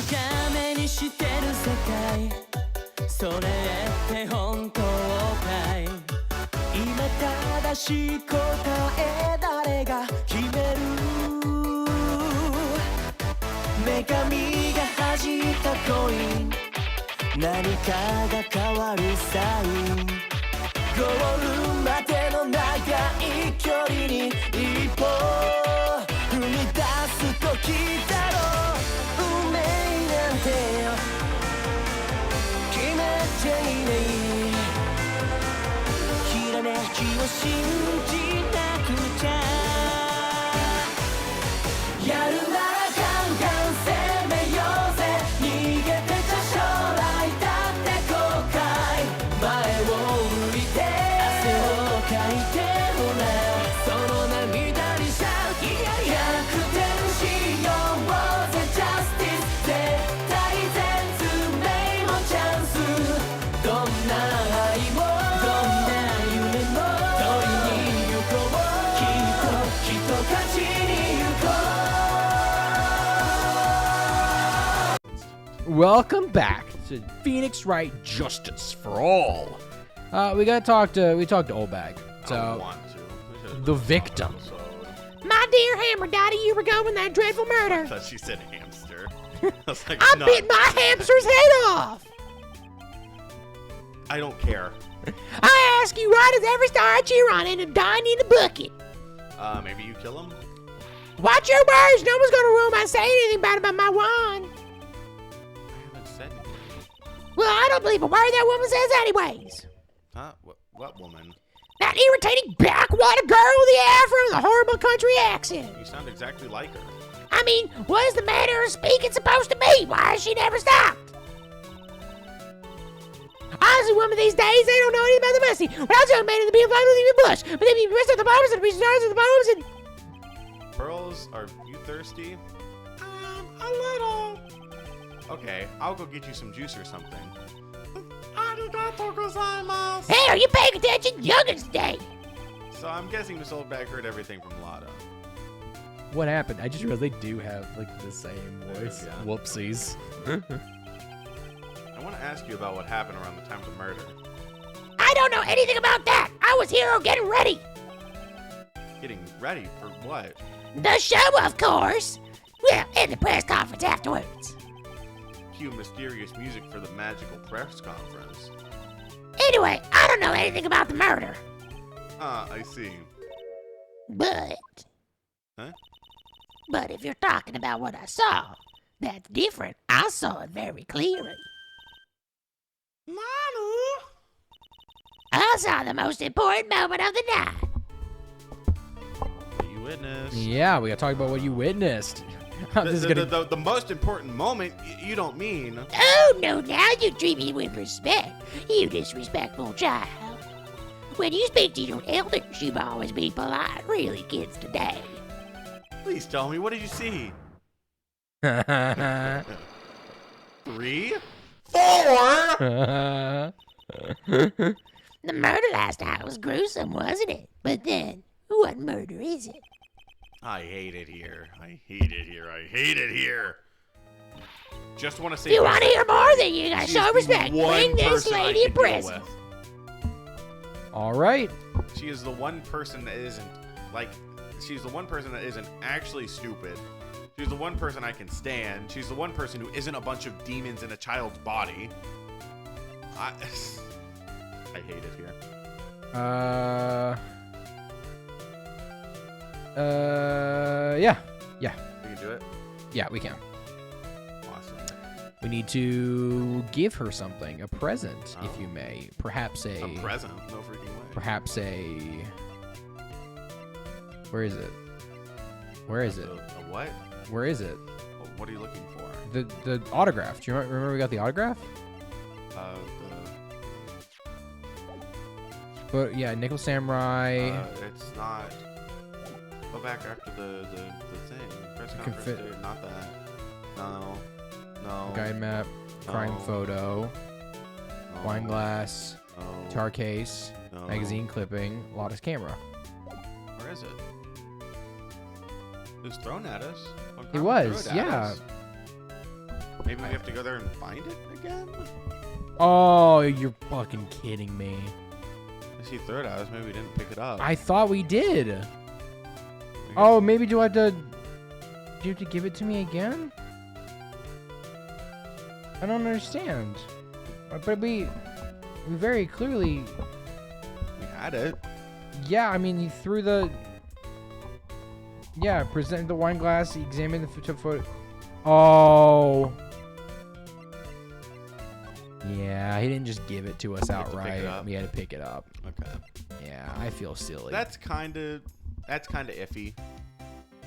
かめにしてる世界それって本当かい今正しい答え誰が決める女神が弾いたコイン何かが変わるサインゴールまでの長い距離に一歩踏み出す時だろう運命なんてよ決めちゃいないひらめきを信じなくちゃやるならガンガン攻めようぜ逃げてた将来だって後悔前を向いて汗をかいてほらその涙にシャウト逆転しようぜジャスティス絶対絶命もチャンスどんな愛もどんな夢も取りに行こうきっと勝ちに行こうWelcome back to Phoenix Wright Justice for All. We talked to Old Bag. So I don't want to. the victim. My dear Hammer Daddy, you were going that dreadful I murder. thought she said hamster. I was like, I no, bit my hamster's head off. I don't care. I ask you, why does every star I cheer on end up dying in the bucket? Maybe you kill him? Watch your words. No one's gonna ruin my saying anything bad about my wand. I haven't said anything. Well, I don't believe a word that woman says anyways. Huh? What woman? That irritating backwater girl with the afro and the horrible country accent. You sound exactly like her. I mean, what is the manner of speaking supposed to be? Why has she never stopped? Honestly, one of these days, they don't know anything about the mercy. When I was a young man in the being flying with the bush, but they be the rest of the bombs and the stars of the bombs and... Pearls, are you thirsty? A little. Okay, I'll go get you some juice or something. Arigato gozaimasu. Hey, are you paying attention? Youngins Day. So I'm guessing Miss Oldback heard everything from Lada. What happened? I just realized they do have like the same voice. Yeah. Whoopsies. I want to ask you about what happened around the time of the murder. I don't know anything about that. I was here getting ready. Getting ready for what? The show, of course. Well, and the press conference afterwards. Cue mysterious music for the magical press conference. Anyway, I don't know anything about the murder. Ah, I see. But... Huh? But if you're talking about what I saw, that's different. I saw it very clearly. Mommy! I saw the most important moment of the night. What you witnessed? Yeah, we gotta talk about what you witnessed. This is gonna... The most important moment, you don't mean. Oh, no, now you treat me with respect, you disrespectful child. When you speak to your elders, you've always been polite, really, kids today. Please tell me, what did you see? 3? 4? The murder last night was gruesome, wasn't it? But then, what murder is it? I hate it here. I hate it here. I hate it here. Just want to say. If you want to hear more, then you gotta she's show the respect. one Bring this person I lady a can deal present. with. All right. She is the one person that isn't like. She's the one person that isn't actually stupid. She's the one person I can stand. She's the one person who isn't a bunch of demons in a child's body. I hate it here. Yeah. We can do it. Yeah, we can. Awesome. We need to give her something, a present, if Oh. you may. Perhaps a present. No freaking way. Perhaps a. Where is it? Where is it? A what? Where is it? What are you looking for? The autograph. Do you remember we got the autograph? But yeah, Nickel Samurai. It's not. Go back after the thing. Press conference. Dude, not that. No. Guide map. Crime No. photo. No. Wine glass. No. Guitar case. No. Magazine clipping. Lotta's camera. Where is it? It was thrown at us. It was, yeah. Maybe we have to go there and find it again? Oh, you're fucking kidding me. I see third eyes. Maybe we didn't pick it up. I thought we did. Oh, maybe do I have to... Do you have to give it to me again? I don't understand. But we very clearly... We had it. Yeah, I mean, he threw the... Yeah, present the wine glass, examine the foot. Oh. Yeah, he didn't just give it to us outright. We had to pick it up. Okay. Yeah, I feel silly. That's kind of iffy.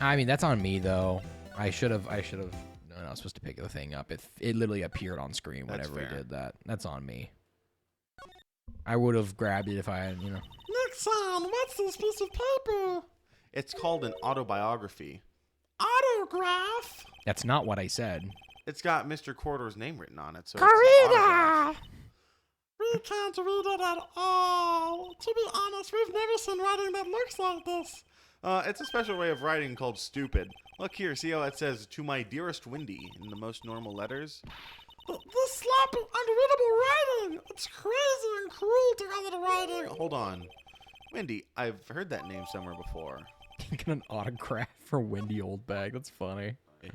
I mean, that's on me though. I should have. No, I was supposed to pick the thing up. It literally appeared on screen whenever he did that. That's on me. I would have grabbed it if I had, Nixon, what's this piece of paper? It's called an autobiography. Autograph? That's not what I said. It's got Mr. Corridor's name written on it. So Corridor! We can't read it at all. To be honest, we've never seen writing that looks like this. It's a special way of writing called stupid. Look here, see how it says, "To my dearest Wendy," in the most normal letters? This sloppy, unreadable writing! It's crazy and cruel to call it writing! Hold on. Wendy, I've heard that name somewhere before. Get an autograph for Wendy Oldbag. That's funny. I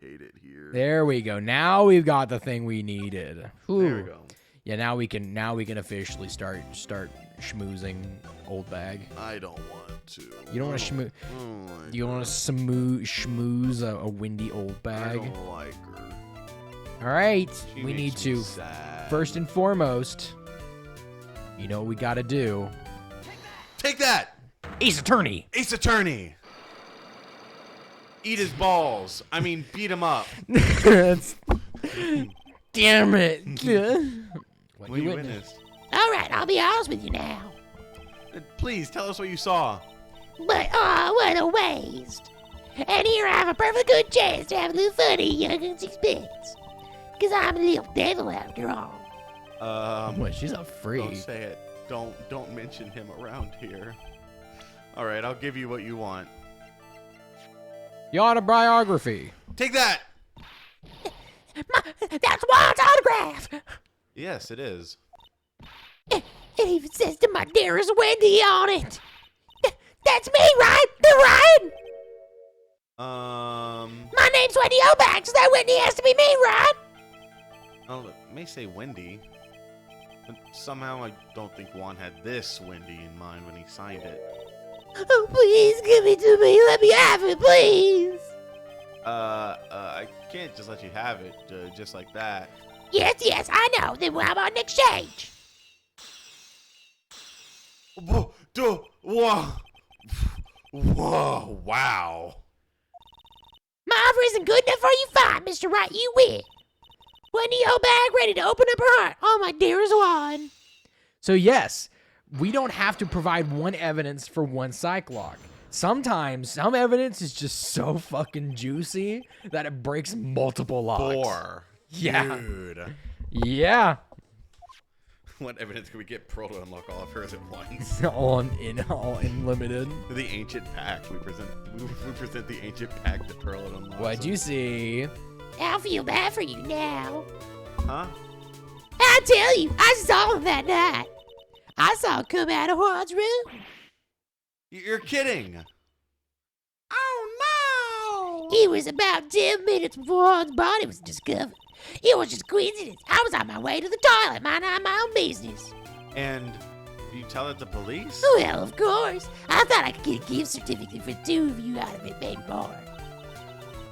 hate it here. There we go. Now we've got the thing we needed. Whew. There we go. Yeah, now we can officially start schmoozing Oldbag. I don't want to. You don't want to schmooze. You want to schmooze a Wendy I Oldbag. don't like her. All right, She we need makes me to sad. first and foremost. You know what we got to do. Take that! Ace Attorney. Ace Attorney! Eat his balls. I mean, beat him up. Damn it. What you witnessed? All right, I'll be honest with you now. Please, tell us what you saw. But, oh, what a waste. And here I have a perfect good chance to have a little fun at Young and Sixpence. Because I'm a little devil after all. What, she's a freak. Don't say it. Don't mention him around here. All right, I'll give you what you want. The autobiography. Take that! That's Juan's autograph. Yes, it is. It even says to my dearest Wendy on it. That's me, right? The right? My name's Wendy Oback, so that Wendy has to be me, right? Oh, it may say Wendy. But somehow I don't think Juan had this Wendy in mind when he signed it. Oh, please give it to me. Let me have it, please. I can't just let you have it just like that. Yes, I know. Then how about an exchange? Whoa, wow. My offer isn't good enough for you, fine, Mr. Wright. You win. Wendy Oback ready to open up her heart. Oh, my dearest one. So yes, we don't have to provide one evidence for one psych log. Sometimes some evidence is just so fucking juicy that it breaks multiple logs. 4. Yeah. Dude. Yeah. What evidence can we get Pearl to unlock all of hers at once? all in limited. The ancient pack. We present the ancient pack to Pearl and unlock. What'd you see? I feel bad for you now. Huh? I tell you, I saw him that night. I saw him come out of Juan's room. You're kidding. Oh, no. It was about 10 minutes before Juan's body was discovered. It was just coincidence. I was on my way to the toilet, minding my own business. And you tell it to police? Well, of course. I thought I could get a gift certificate for 2 of you out of it, baby boy.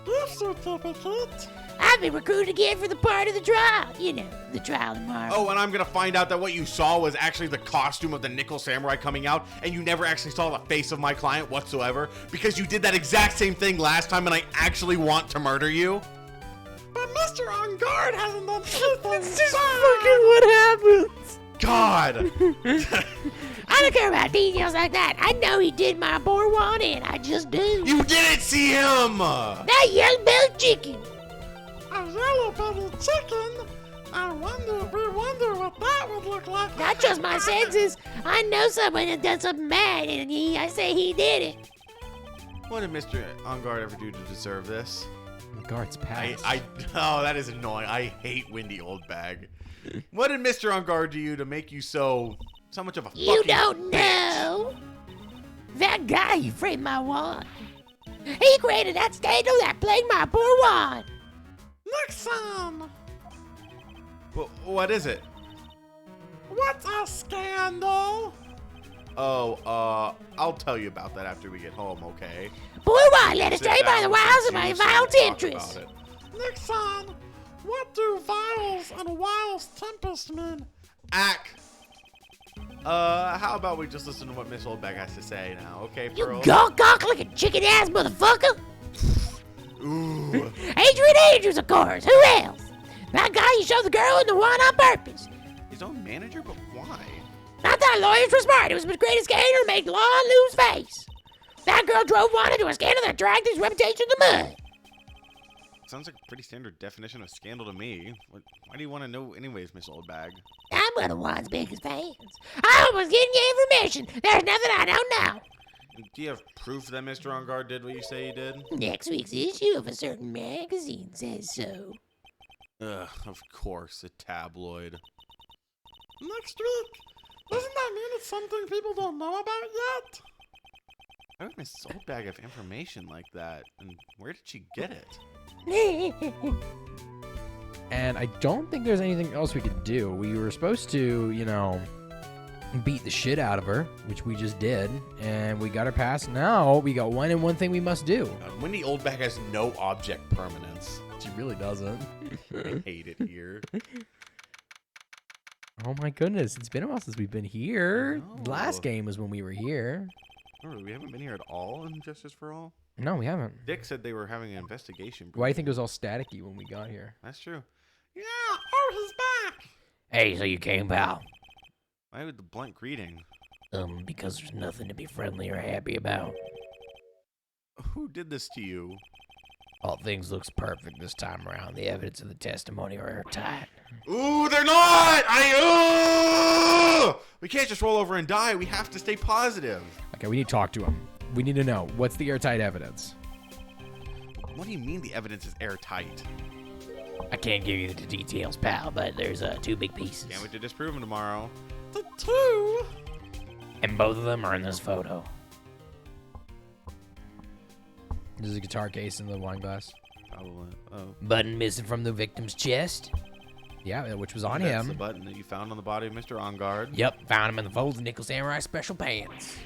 Gift certificate? I've been recruited again for the part of the trial. You know, the trial tomorrow. Oh, and I'm gonna find out that what you saw was actually the costume of the Nickel Samurai coming out, and you never actually saw the face of my client whatsoever, because you did that exact same thing last time, and I actually want to murder you. But Mr. On Guard hasn't done anything. This is fucking what happens. God. I don't care about details like that. I know he did my poor Juan in. I just do. You didn't see him. That young belly chicken. A yellow belly chicken? We wonder what that would look like. Not just my senses. I know someone that done something bad, and I say he did it. What did Mr. On Guard ever do to deserve this? Guards pass. Oh, that is annoying. I hate Windy Oldbag. What did Mr. On Guard do you to make you so much of a You fucking don't bitch? know. That guy who framed my wand. He created that scandal that plagued my poor wand. Nixon! What is it? What's a scandal? Oh, I'll tell you about that after we get home, okay? Poor wand led astray by the wiles of my vile temptress. Nixon, what do vials and wiles tempest mean? Ack. How about we just listen to what Miss Oldbag has to say now, okay, You Pearl? gawk like a chicken ass motherfucker. Ooh. Adrian Andrews, of course. Who else? That guy you showed the girl in the wand on purpose. His own manager, but why? I thought lawyers were smart. It was the greatest scandal to make law lose face. That girl drove Wand into a scandal that dragged his reputation in the mud. Sounds like a pretty standard definition of scandal to me. Why do you want to know anyways, Miss Oldbag? I'm one of Wand's biggest fans. I was getting you information. There's nothing I don't know. Do you have proof that Mr. On Guard did what you say he did? Next week's issue of a certain magazine says so. Ugh, of course, a tabloid. Next week? Doesn't that mean it's something people don't know about yet? Why would Miss Oldbag have information like that? And where did she get it? And I don't think there's anything else we could do. We were supposed to, beat the shit out of her, which we just did, and we got her passed. Now we got one thing we must do. Windy Oldbag has no object permanence. She really doesn't. I hate it here. Oh my goodness, it's been a while since we've been here. I know. Last game was when we were here. Oh, we haven't been here at all in Justice for All? No, we haven't. Dick said they were having an investigation. Why do you think it was all staticky when we got here? That's true. Yeah, oh, he's back! Hey, so you came, pal? Why would the blunt greeting? Because there's nothing to be friendly or happy about. Who did this to you? All things looks perfect this time around. The evidence of the testimony are airtight. Ooh, they're not! Ooh! We can't just roll over and die. We have to stay positive. Okay, we need to talk to him. We need to know, what's the airtight evidence? What do you mean the evidence is airtight? I can't give you the details, pal, but there's two big pieces. Can't wait to disprove them tomorrow. The two? And both of them are in this photo. There's a guitar case in the wine glass. Probably. Oh. Button missing from the victim's chest. Yeah, which was on That's the him. button that you found on the body of Mr. On Guard. Yep, found him in the folds of Nickel Samurai special pants.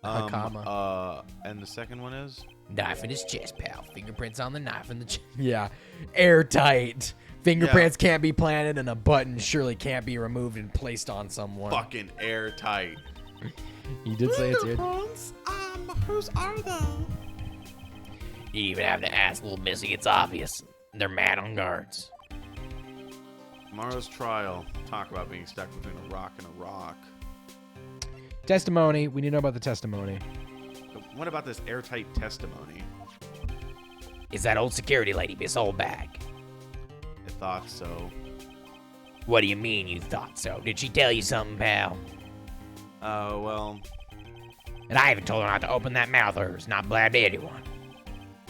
And the second one is? Knife in his chest, pal. Fingerprints on the knife in the chest. Yeah, airtight. Fingerprints can't be planted, and a button surely can't be removed and placed on someone. Fucking airtight. You did say it's airtight. Fingerprints? Whose are they? You even have to ask little Missy. It's obvious. They're mad on guards. Tomorrow's trial. Talk about being stuck between a rock and a rock. Testimony. We need to know about the testimony. What about this airtight testimony? It's that old security lady, Miss Oldbag. I thought so. What do you mean you thought so? Did she tell you something, pal? Well, And I even told her not to open that mouth of hers, not blab to anyone.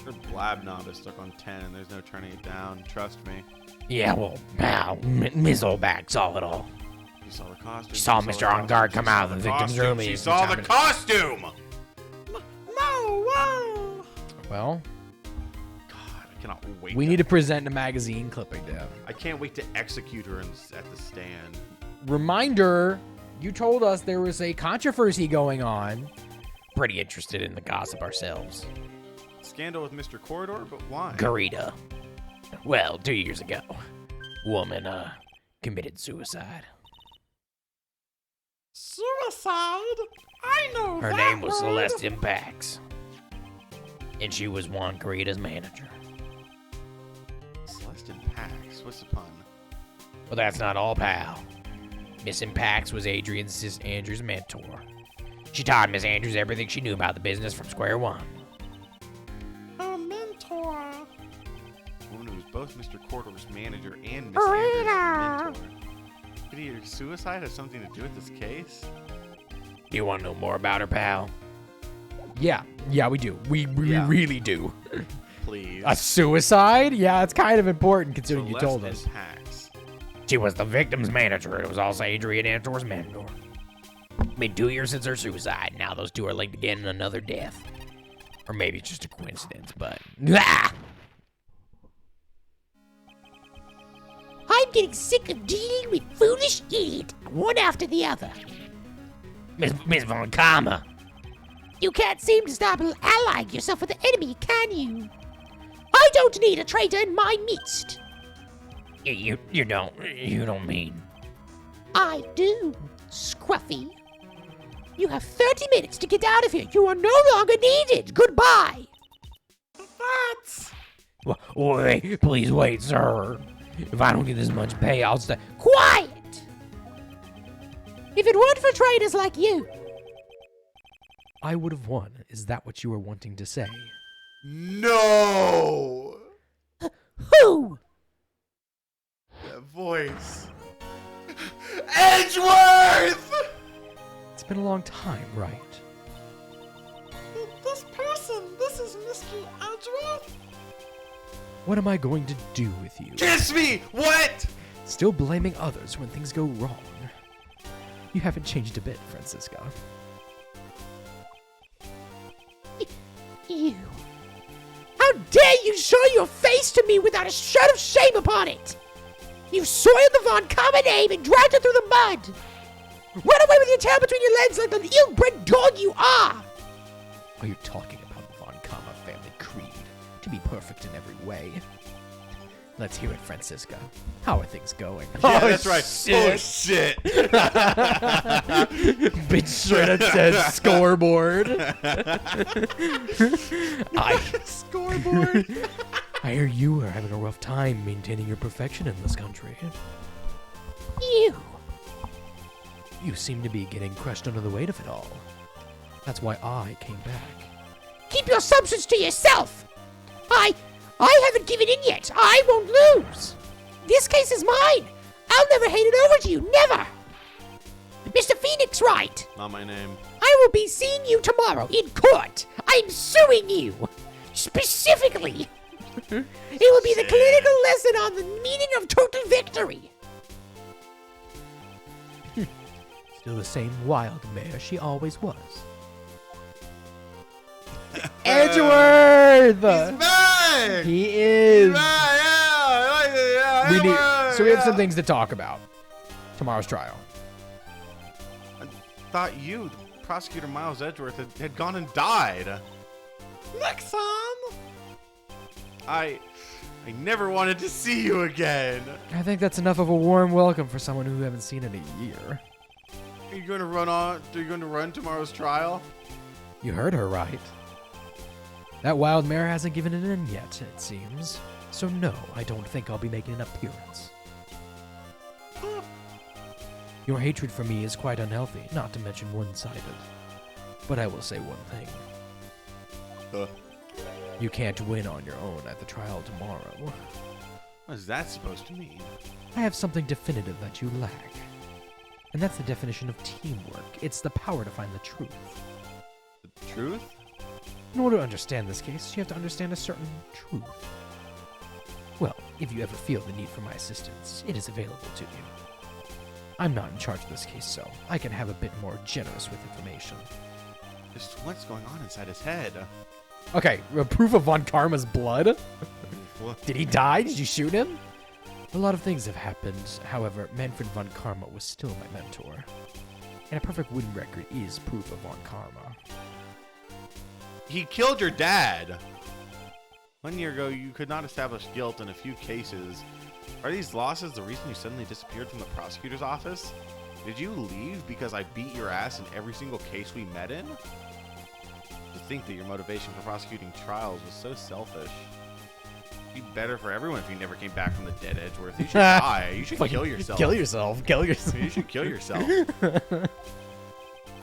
her blab knob is stuck on 10 and there's no turning it down. Trust me. Yeah, well, pal, Miss Oldbag saw it all. You saw the costume. She saw you Mr. On Guard come out of the victim's costume, room. She saw the costume! No way! Well, God, I cannot wait. we need to present a magazine clipping to him. I can't wait to execute her at the stand. Reminder, you told us there was a controversy going on. Pretty interested in the gossip ourselves. Scandal with Mr. Corridor, but why? Garita. Well, 2 years ago, woman, committed suicide. Suicide? I know Her name was Celeste Impacts. And she was Juan Garita's manager. Celeste Impacts? What's the pun? But that's not all, pal. Miss Impacts was Adrian's Andrew's mentor. She taught Miss Andrews everything she knew about the business from square one. A mentor. A woman who was both Mr. Corridor's manager and Miss Andrews' mentor. Did her suicide have something to do with this case? Do you want to know more about her, pal? Yeah, we do. We Yeah. really do. please. A suicide? Yeah, it's kind of important considering you told Celeste us. and Pax. She was the victim's manager. It was also Adrian Antor's mentor. Been 2 years since her suicide. Now those two are linked again in another death. Or maybe it's just a coincidence, but... Ah! I'm getting sick of dealing with foolish idiots, one after the other. Miss Von Karma. You can't seem to stop allying yourself with the enemy, can you? I don't need a traitor in my midst. You don't mean. I do, Scruffy. You have 30 minutes to get out of here. You are no longer needed. Goodbye. What? Wait, please wait, sir. If I don't get this much pay, I'll stay. Quiet! If it weren't for traitors like you, I would have won. Is that what you were wanting to say? No! who? That voice. Edgeworth! It's been a long time, right? This is Mr. Edgeworth? What am I going to do with you? Kiss me! What? Still blaming others when things go wrong. You haven't changed a bit, Francisca. You. How dare you show your face to me without a shred of shame upon it? You've soiled the Von Karma name and dragged it through the mud. Run away with your tail between your legs like the ill-bred dog you are. Are you talking about the Von Karma family creed? To be perfect in every way. Let's hear it, Francisca. How are things going? Yeah, that's right. Oh, shit. Bitch straight up says scoreboard. Scoreboard. I hear you are having a rough time maintaining your perfection in this country. You. You seem to be getting crushed under the weight of it all. That's why I came back. Keep your assumptions to yourself. I haven't given in yet. I won't lose. This case is mine. I'll never hand it over to you. Never. Mr. Phoenix Wright, Not my name. I will be seeing you tomorrow in court. I'm suing you. Specifically. It will be the clinical lesson on the meaning of total victory. Still the same wild mare she always was. Edgeworth! Edgeworth! Back! He is. Yeah. We need. So we have some things to talk about. Tomorrow's trial. Thought you, Prosecutor Miles Edgeworth, had gone and died. Next time. I never wanted to see you again. I think that's enough of a warm welcome for someone who we haven't seen in a year. Are you going to run on? Are you going to run tomorrow's trial? You heard her right. That wild mare hasn't given it in yet, it seems. So no, I don't think I'll be making an appearance. Your hatred for me is quite unhealthy, not to mention one-sided. But I will say one thing. You can't win on your own at the trial tomorrow. What is that supposed to mean? I have something definitive that you lack. And that's the definition of teamwork. It's the power to find the truth. The truth? In order to understand this case, you have to understand a certain truth. Well, if you ever feel the need for my assistance, it is available to you. I'm not in charge of this case, so I can have a bit more generous with information. Just what's going on inside his head? Okay, proof of Von Karma's blood? What? Did he die? Did you shoot him? A lot of things have happened. However, Manfred Von Karma was still my mentor. And a perfect win record is proof of Von Karma. He killed your dad. 1 year ago, you could not establish guilt in a few cases. Are these losses the reason you suddenly disappeared from the prosecutor's office? Did you leave because I beat your ass in every single case we met in? To think that your motivation for prosecuting trials was so selfish. It'd be better for everyone if you never came back from the dead, Edgeworth. You should die. You should kill yourself. Kill yourself. Kill yourself. You should kill yourself.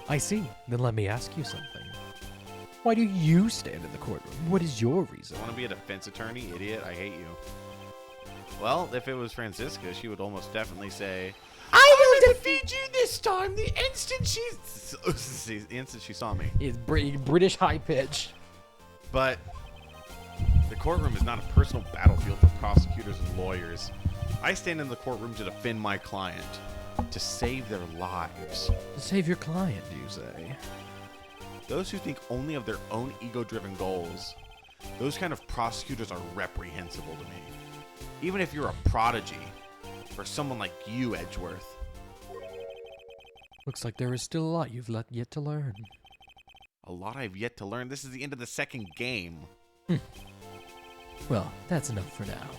I see. Then let me ask you something. Why do you stand in the courtroom? What is your reason? Want to be a defense attorney? Idiot. I hate you. Well, if it was Francisca, she would almost definitely say, I will defeat you this time the instant she saw me. It's British high pitch. But The courtroom is not a personal battlefield for prosecutors and lawyers. I stand in the courtroom to defend my client, to save their lives. To save your client, do you say? Those who think only of their own ego-driven goals, those kind of prosecutors are reprehensible to me. Even if you're a prodigy, or someone like you, Edgeworth. Looks like there is still a lot you've yet to learn. A lot I've yet to learn. This is the end of the second game. Well, that's enough for now.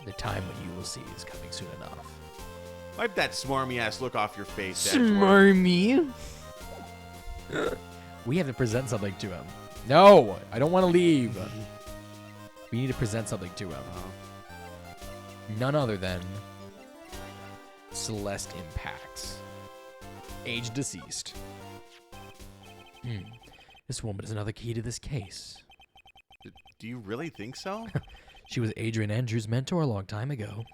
The time when you will see is coming soon enough. Wipe that smarmy-ass look off your face, Edgeworth. Smarmy? We have to present something to him. No, I don't want to leave. We need to present something to him. None other than Celeste Impacts. Age deceased. This woman is another key to this case. Do you really think so? She was Adrian Andrews' mentor a long time ago.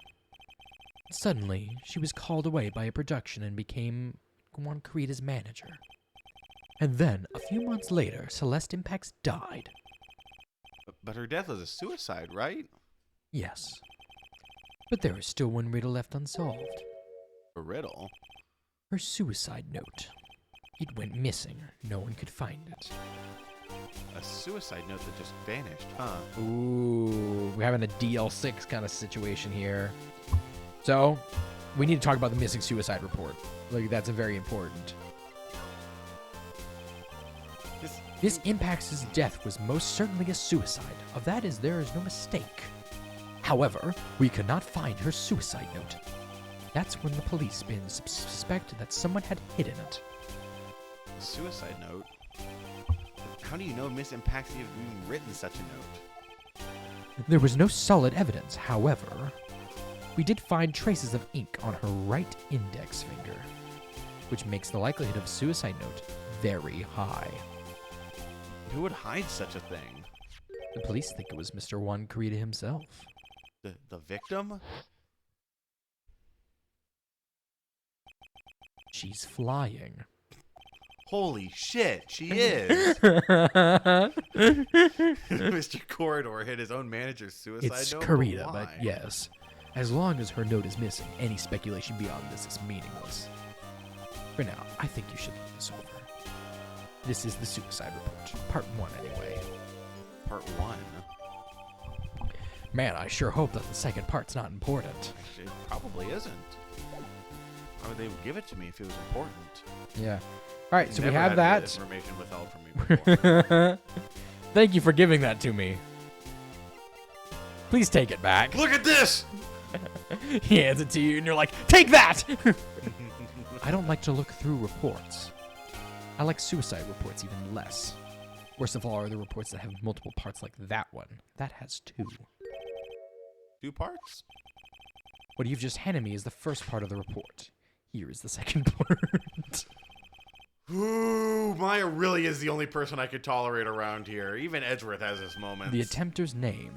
Suddenly, she was called away by a production and became Juan Carita's manager. And then, a few months later, Celeste Impacts died. But her death was a suicide, right? Yes. But there is still one riddle left unsolved. A riddle? Her suicide note. It went missing. No one could find it. A suicide note that just vanished, huh? Ooh, we're having a DL6 kind of situation here. So, we need to talk about the missing suicide report. Like, that's very important. This Impacts' death was most certainly a suicide. Of that there is no mistake. However, we could not find her suicide note. That's when the police suspected that someone had hidden it. A suicide note? How do you know Miss Impacts even written such a note? There was no solid evidence, however. We did find traces of ink on her right index finger, which makes the likelihood of a suicide note very high. Who would hide such a thing? The police think it was Mr. Juan Carita himself. The victim? She's flying. Holy shit, she is! Mr. Corridor hit his own manager's suicide It's note. Carita, Why? but yes. As long as her note is missing, any speculation beyond this is meaningless. For now, I think you should look this over. This is the suicide report. Part 1, anyway. Part 1? Man, I sure hope that the second part's not important. Actually, it probably isn't. Why would they give it to me if it was important? Yeah. All right, so we Never have had that. information withheld from me before. Thank you for giving that to me. Please take it back. Look at this! He hands it to you, and you're like, take that! I don't like to look through reports. I like suicide reports even less. Worst of all are the reports that have multiple parts like that one. That has 2. 2 parts? What you've just handed me is the first part of the report. Here is the second part. Ooh, Maya really is the only person I could tolerate around here. Even Edgeworth has his moments. The attempter's name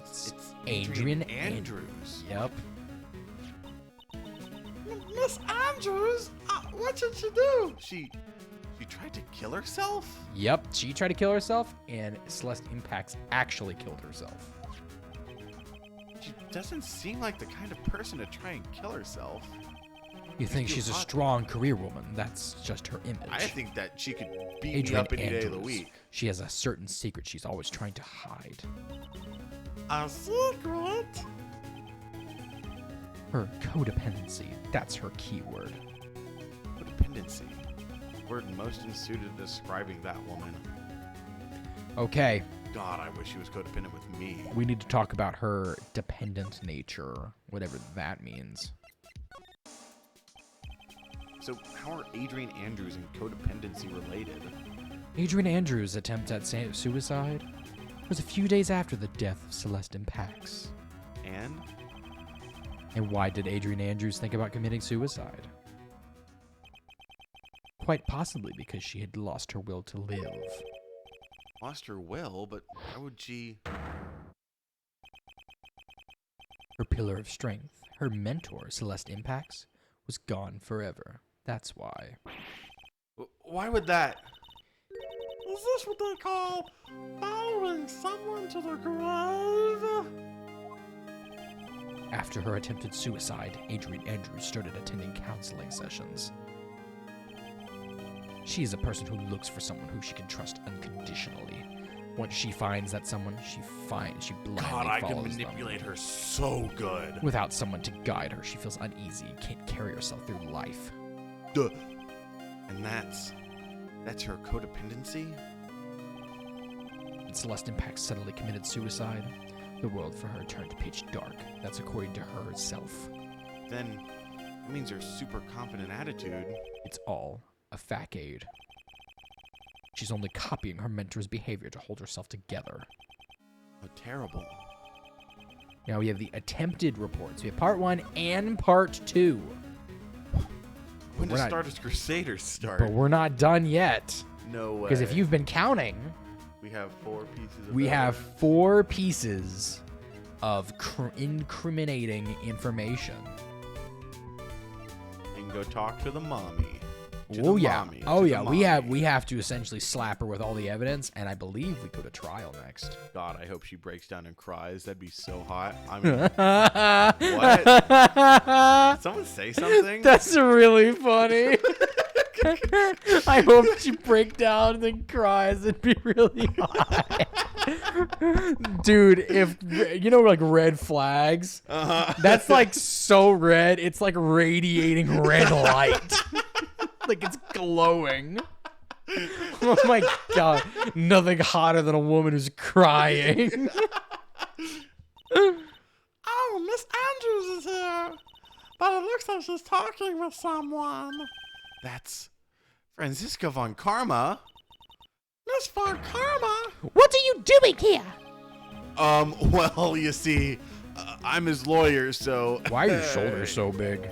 is Adrian Andrews. Yep. Miss Andrews? What did she do? She tried to kill herself? Yep, she tried to kill herself, and Celeste Impacts actually killed herself. She doesn't seem like the kind of person to try and kill herself. You think too she's a hot. strong career woman. That's just her image. I think that she could beat me Adrian up any day of the Andrews. week. She has a certain secret she's always trying to hide. A secret? Her codependency. That's her key word. Codependency. Word most unsuited to describing that woman. Okay, God, I wish she was codependent with me. we need to talk about her dependent nature, whatever that means. So how are Adrian Andrews and codependency related? Adrian Andrews' attempt at suicide was a few days after the death of Celeste Impacts. And? And why did Adrian Andrews think about committing suicide? Quite possibly because she had lost her will to live. Lost her will, but why would she? Her pillar of strength, her mentor, Celeste Impacts, was gone forever. That's why. Why would that? Is this what they call following someone to the grave? After her attempted suicide, Adrian Andrews started attending counseling sessions. She is a person who looks for someone who she can trust unconditionally. Once she finds that someone, she blindly God, I can follows manipulate her so good. Without someone to guide her, she feels uneasy and can't carry herself through life. Duh. And that's her codependency? When Celeste Impact suddenly committed suicide, the world for her turned pitch dark. That's according to herself. Then that means her super confident attitude. It's all a facade. She's only copying her mentor's behavior to hold herself together. Oh, terrible. Now we have the attempted reports. We have part 1 and part 2. When does Stardust Crusaders start? But we're not done yet. No way. Because if you've been counting, we have 4 pieces of we have evidence. 4 pieces of incriminating information. You can go talk to the mommy. Oh yeah. We have to essentially slap her with all the evidence, and I believe we go to trial next. God, I hope she breaks down and cries. That'd be so hot. I mean, what? Did someone say something? That's really funny. I hope she break down and then cries. It'd be really hot. Dude, if you know, like red flags, that's like so red. It's like radiating red light. Like it's glowing. Oh my god. Nothing hotter than a woman who's crying. Oh, Miss Andrews is here. But it looks like she's talking with someone. That's Franziska von Karma. Miss Von Karma? What are you doing here? Well, you see, I'm his lawyer, so... Why are your shoulders so big?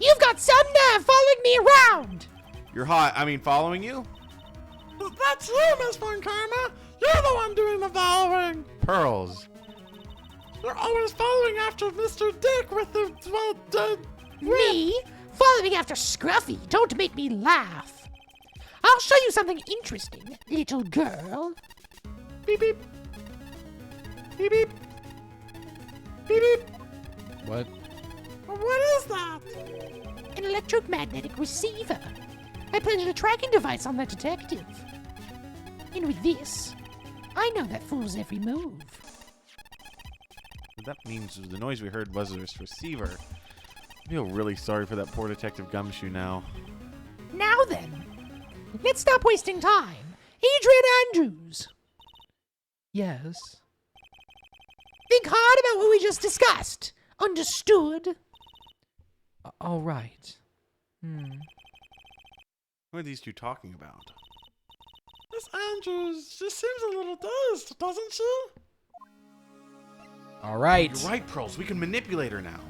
You've got some nerve following me around. You're hot. I mean, following you? That's you, Miss Von Karma. You're the one doing the following. Pearls. You're always following after Mr. Dick with the, Me? Following after Scruffy? Don't make me laugh. I'll show you something interesting, little girl. beep beep. Beep beep. Beep beep. What? What is that? An electromagnetic receiver. I planted a tracking device on that detective. And with this, I know that fool's every move. That means the noise we heard was his receiver. I feel really sorry for that poor Detective Gumshoe now. Now then, let's stop wasting time. Adrian Andrews. Yes. Think hard about what we just discussed. Understood? All right. What are these two talking about? Miss Andrews, she seems a little dazed, doesn't she? All right. You're right, Pearls. We can manipulate her now.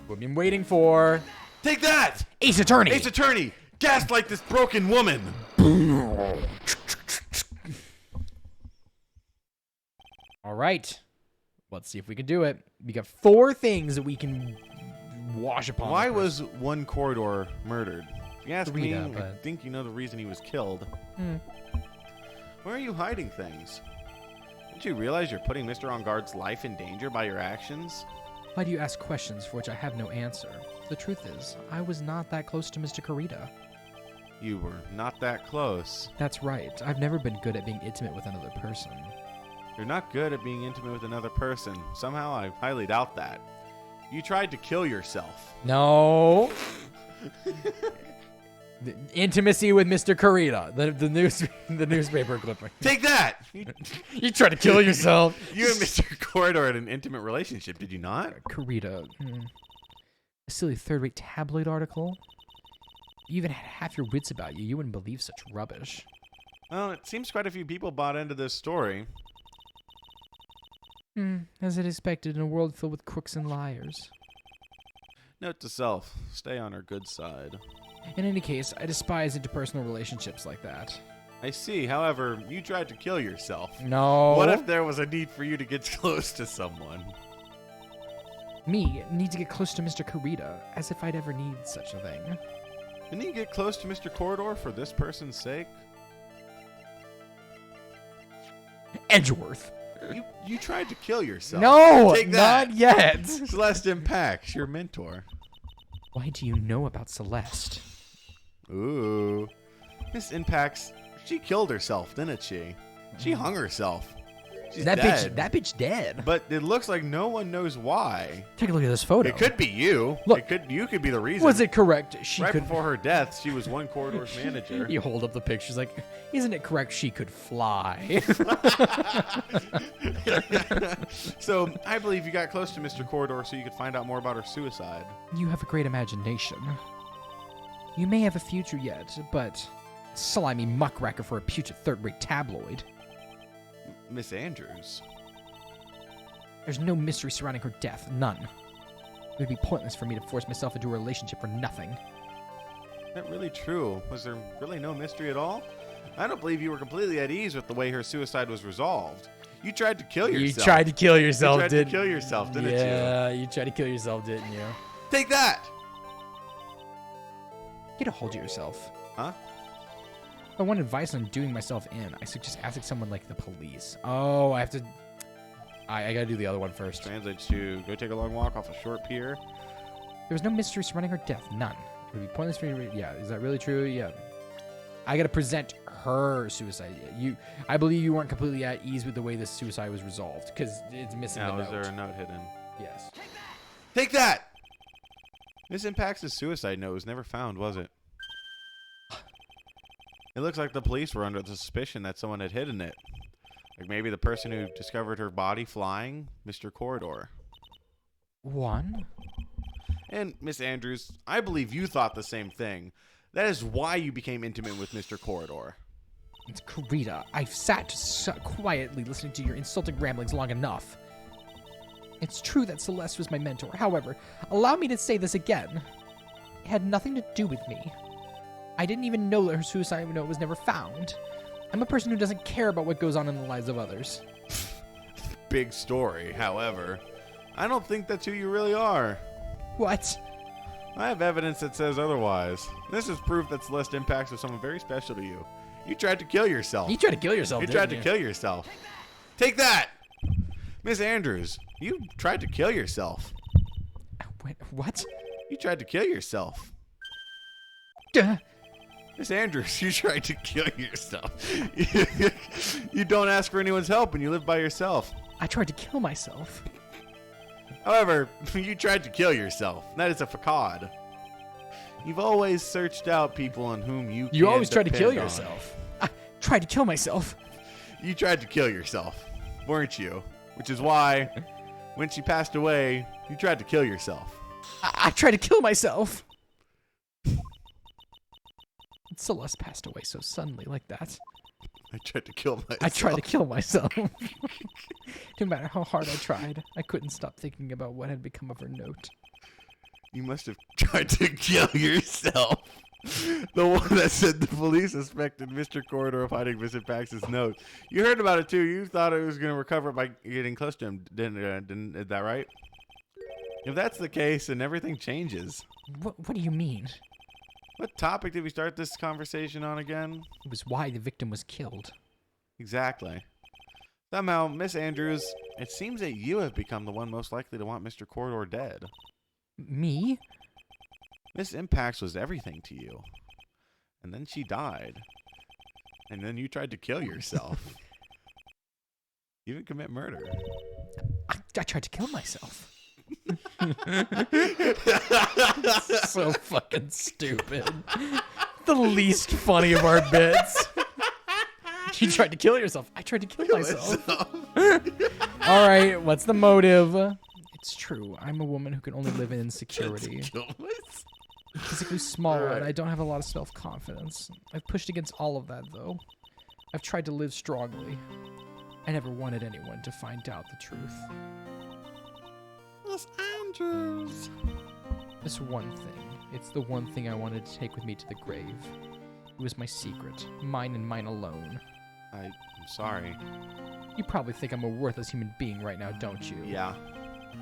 We've been waiting for Take that! Ace Attorney. Ace Attorney! Gaslight this broken woman! All right. Let's see if we can do it. We got 4 things that we can wash upon. Why the was one corridor murdered? If you ask me, Rita, I but- think you know the reason he was killed. Where are you hiding things? Did you realize you're putting Mr. On Guard's life in danger by your actions? Why do you ask questions for which I have no answer? The truth is, I was not that close to Mr. Kurita. You were not that close. That's right. I've never been good at being intimate with another person. You're not good at being intimate with another person. Somehow I highly doubt that. You tried to kill yourself. No. The intimacy with Mr. Kurita. The newspaper clipping. Take that! You tried to kill yourself. You and Mr. Corridor had an intimate relationship, did you not? Kurita. A silly third-rate tabloid article. You even had half your wits about you. You wouldn't believe such rubbish. Well, it seems quite a few people bought into this story. As it expected in a world filled with crooks and liars. Note to self, stay on her good side. In any case, I despise interpersonal relationships like that. I see, however, you tried to kill yourself. No. What if there was a need for you to get close to someone? Me need to get close to Mr. Kurita, as if I'd ever need such a thing. Didn't you get close to Mr. Corridor for this person's sake? Edgeworth. You tried to kill yourself. No, Take that. not yet. Celeste Impacts, your mentor. Why do you know about Celeste? Ooh. Miss Impacts, she killed herself, didn't she? She hung herself. She's That dead. bitch dead. But it looks like no one knows why. Take a look at this photo. It could be you. Look. You could be the reason. Was it correct? She Right could. before her death, she was one corridor's manager. You hold up the pictures like, isn't it correct she could fly? So I believe you got close to Mr. Corridor so you could find out more about her suicide. You have a great imagination. You may have a future yet, but slimy muckracker for a putrid third-rate tabloid. Miss Andrews. There's no mystery surrounding her death, none. It would be pointless for me to force myself into a relationship for nothing. Is that really true? Was there really no mystery at all? I don't believe you were completely at ease with the way her suicide was resolved. You tried to kill yourself. You tried to kill yourself, You tried to didn't kill yourself, didn't you? Yeah, you tried to kill yourself, didn't you? Take that! Get a hold of yourself. Huh? If I want advice on doing myself in, I suggest asking someone like the police. Oh, I have to... I gotta do the other one first. Translates to go take a long walk off a short pier. There was no mystery surrounding her death. None. It would be pointless for me to... Yeah, is that really true? Yeah. I gotta present her suicide. I believe you weren't completely at ease with the way this suicide was resolved, because it's missing the Now, note. is there a note hidden? Yes. Take that! Miss Impacts' suicide note was never found, was it? It looks like the police were under the suspicion that someone had hidden it. Like maybe the person who discovered her body flying, Mr. Corridor. One? And Miss Andrews, I believe you thought the same thing. That is why you became intimate with Mr. Corridor. It's Karita. I've sat quietly listening to your insulting ramblings long enough. It's true that Celeste was my mentor. However, allow me to say this again. It had nothing to do with me. I didn't even know that her suicide note was never found. I'm a person who doesn't care about what goes on in the lives of others. Big story, however. I don't think that's who you really are. What? I have evidence that says otherwise. This is proof that Celeste Impacts was someone very special to you. You tried to kill yourself. You tried to kill yourself, You didn't tried to kill yourself. Take that! Miss Andrews, you tried to kill yourself. Wait, what? You tried to kill yourself. Duh. Miss Andrews, you tried to kill yourself. You don't ask for anyone's help and you live by yourself. I tried to kill myself. However, you tried to kill yourself. That is a facade. You've always searched out people on whom you You can always tried to kill depend on. yourself. I tried to kill myself. You tried to kill yourself, weren't you? Which is why, when she passed away, you tried to kill yourself. I tried to kill myself. Celeste passed away so suddenly like that. I tried to kill myself. I tried to kill myself. No matter how hard I tried, I couldn't stop thinking about what had become of her note. You must have tried to kill yourself. The one that said the police suspected Mr. Corridor of hiding Mr. Pax's note. You heard about it too. You thought it was going to recover it by getting close to him. Didn't is that right? If that's the case, then everything changes. What do you mean? What topic did we start this conversation on again? It was why the victim was killed. Exactly. Somehow, Miss Andrews, it seems that you have become the one most likely to want Mr. Corridor dead. Me? Miss Impacts was everything to you. And then she died. And then you tried to kill yourself. You didn't commit murder. I tried to kill myself. So fucking stupid. The least funny of our bits. You tried to kill yourself. I tried to kill myself. All right, what's the motive? It's true. I'm a woman who can only live in insecurity. I'm physically small and I don't have a lot of self-confidence. I've pushed against all of that, though. I've tried to live strongly. I never wanted anyone to find out the truth. Miss Andrews. This one thing. It's the one thing I wanted to take with me to the grave. It was my secret. Mine and mine alone. I'm sorry. You probably think I'm a worthless human being right now, don't you? Yeah.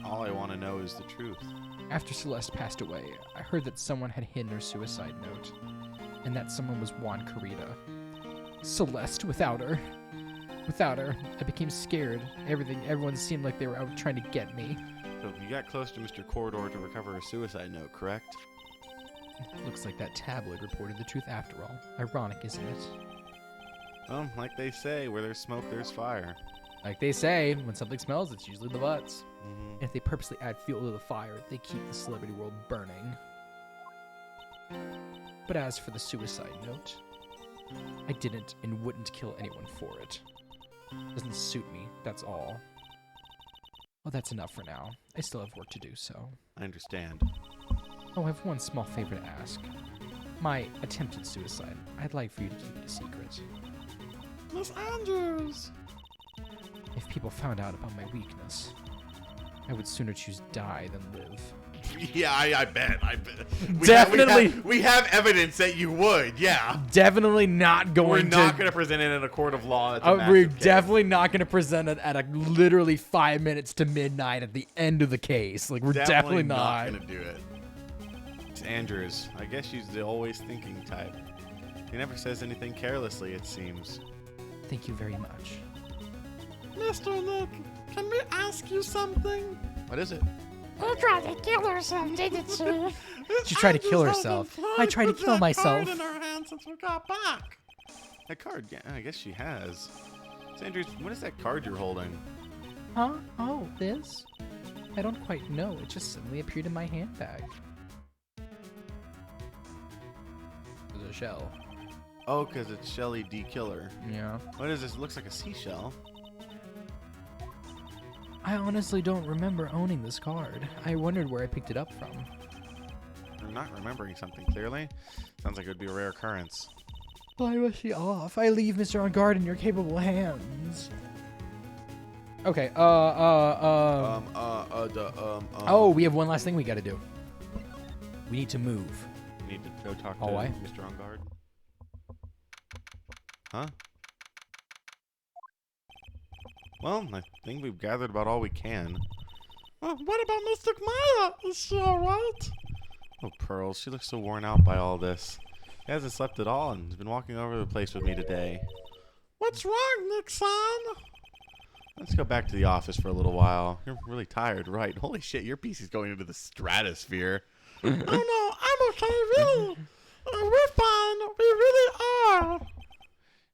All I want to know is the truth. After Celeste passed away, I heard that someone had hidden her suicide note. And that someone was Juan Carita. Celeste without her. Without her, I became scared. Everyone seemed like they were out trying to get me. So you got close to Mr. Corridor to recover a suicide note, correct? Looks like that tabloid reported the truth after all. Ironic, isn't it? Well, like they say, where there's smoke, there's fire. Like they say, when something smells, it's usually the butts. Mm-hmm. And if they purposely add fuel to the fire, they keep the celebrity world burning. But as for the suicide note, I didn't and wouldn't kill anyone for it. Doesn't suit me, that's all. Well, that's enough for now. I still have work to do, so. I understand. Oh, I have one small favor to ask. My attempted suicide. I'd like for you to keep it a secret. Miss Andrews! If people found out about my weakness, I would sooner choose die than live. Yeah, I bet. Definitely. We have evidence that you would, yeah. Definitely not going We're to... not going to present it in a court of law. It's a we're massive case. definitely not going to present it at literally 5 minutes to midnight at the end of the case. Like, we're definitely not. going to do it. It's Andrews. I guess she's the always thinking type. He never says anything carelessly, it seems. Thank you very much. Mr. Nick, can we ask you something? What is it? You tried to kill herself, didn't she? She tried to kill herself. I tried to kill myself. In her hand since we got back. That card, yeah, I guess she has. It's Andrews, what is that card you're holding? Huh? Oh, this? I don't quite know. It just suddenly appeared in my handbag. It was a shell. Oh, because it's Shelly D. Killer. Yeah. What is this? It looks like a seashell. I honestly don't remember owning this card. I wondered where I picked it up from. You're not remembering something clearly. Sounds like it would be a rare occurrence. Why was she off? I leave Mr. On Guard in your capable hands. Okay, Oh, we have one last thing we gotta do. We need to move. You need to go talk to Hallway? Mr. On Guard. Huh? Well, I think we've gathered about all we can. What about Mystic Maya? Is she alright? Oh, Pearls, she looks so worn out by all this. She hasn't slept at all and has been walking over the place with me today. What's wrong, Nick-san? Let's go back to the office for a little while. You're really tired, right? Holy shit, your PC's going into the stratosphere. Oh no, I'm okay, really. We're fine. We really are.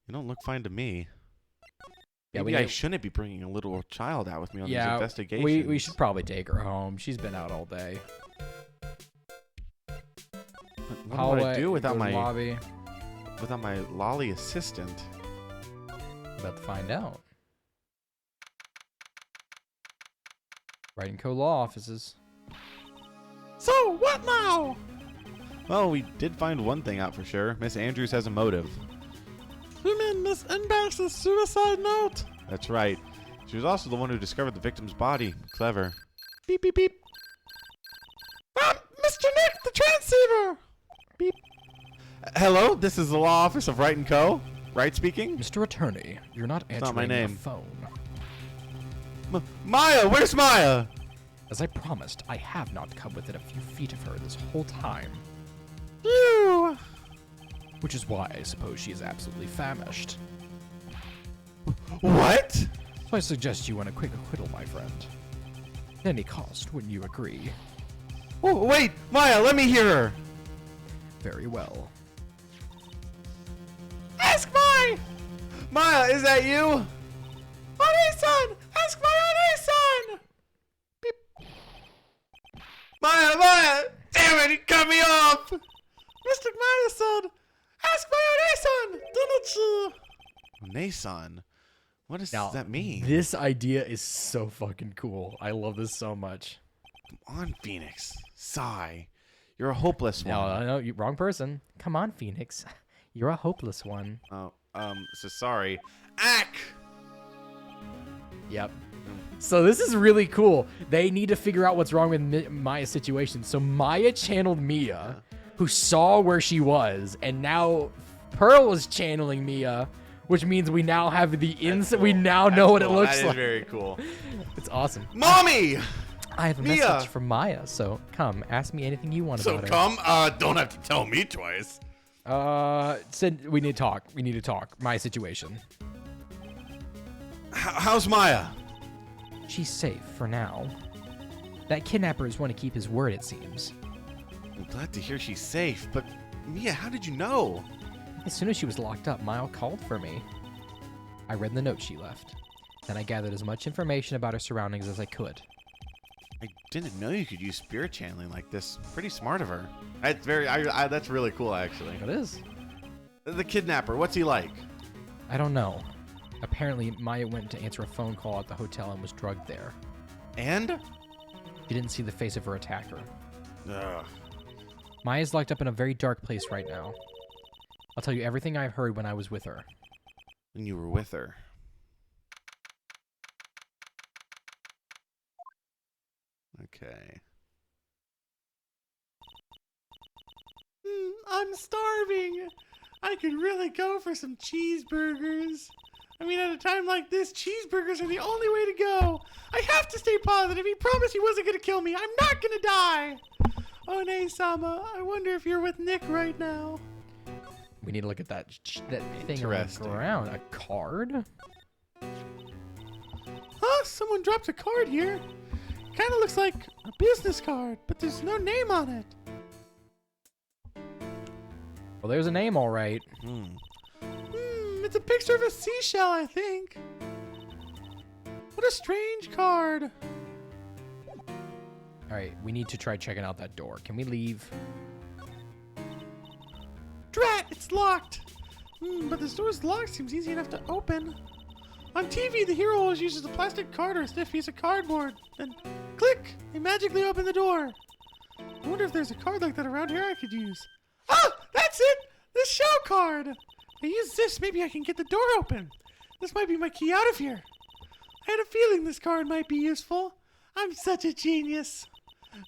You don't look fine to me. Yeah, Maybe I shouldn't be bringing a little child out with me on these Yeah, investigations. we should probably take her home. She's been out all day. What do I do without go to my lobby? lolly assistant? About to find out. Wright and Co. law offices. So, what now? Well, we did find one thing out for sure. Miss Andrews has a motive. You mean Miss Inbax's suicide note? That's right. She was also the one who discovered the victim's body. Clever. Beep, beep, beep. Mr. Nick, the transceiver! Beep. Hello, this is the law office of Wright & Co. Wright speaking? Mr. Attorney, you're not answering not my the name. phone. Maya, where's Maya? As I promised, I have not come within a few feet of her this whole time. Phew! Which is why I suppose she is absolutely famished. What? So I suggest you want a quick acquittal, my friend. At any cost, wouldn't you agree? Oh, wait, Maya, let me hear her. Very well. Ask my... Maya, is that you? Oni-san! Ask my Oni-san! Maya! Damn it, he cut me off! Mr. Maya said, ask my Oni-san! Didn't she? Nason, what does Now, that mean? This idea is so fucking cool. I love this so much. Come on, Phoenix. Sigh. You're a hopeless one. No, wrong person. Come on, Phoenix. You're a hopeless one. Oh, so sorry. Ack! Yep. So this is really cool. They need to figure out what's wrong with Maya's situation. So Maya channeled Mia, who saw where she was, and now Pearl is channeling Mia, which means we now have the insight. We now know what it looks That like. is very cool. It's awesome. Mommy! I have a Mia! message from Maya, so come, ask me anything you want So about come, don't have to tell me twice. her. Said we need to talk. We need to talk. My situation. How's Maya? She's safe for now. That kidnapper is one to keep his word, it seems. I'm glad to hear she's safe, but Mia, how did you know? As soon as she was locked up, Mile called for me. I read the note she left. Then I gathered as much information about her surroundings as I could. I didn't know you could use spirit channeling like this. Pretty smart of her. That's that's really cool, actually. It is. The kidnapper, what's he like? I don't know. Apparently, Maya went to answer a phone call at the hotel and was drugged there. And? She didn't see the face of her attacker. Ugh. Maya's locked up in a very dark place right now. I'll tell you everything I heard when I was with her. When you were with her. Okay. I'm starving. I could really go for some cheeseburgers. I mean, at a time like this, cheeseburgers are the only way to go. I have to stay positive. He promised he wasn't going to kill me. I'm not going to die. Oh, Sama, I wonder if you're with Nick right now. We need to look at that thing on the Interesting. ground. A card? Huh? Someone dropped a card here. Kind of looks like a business card, but there's no name on it. Well, there's a name, all right. It's a picture of a seashell, I think. What a strange card. All right, we need to try checking out that door. Can we leave? Drat, it's locked. But this door's locked seems easy enough to open. On TV, the hero always uses a plastic card or a stiff piece of cardboard. Then, click, they magically open the door. I wonder if there's a card like that around here I could use. Oh, that's it! The shell card! I use this, maybe I can get the door open. This might be my key out of here. I had a feeling this card might be useful. I'm such a genius.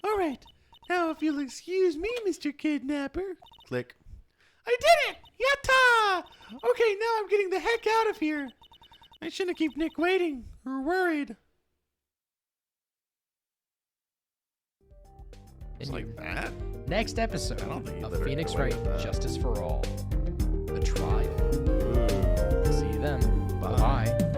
All right, now if you'll excuse me, Mr. Kidnapper. Click. I did it! Yatta! Okay, now I'm getting the heck out of here. I shouldn't keep Nick waiting or worried. It's like that? Next episode I don't think you of let her Phoenix get away Wright, with that. Justice for All. The Trial. See you then. Bye-bye.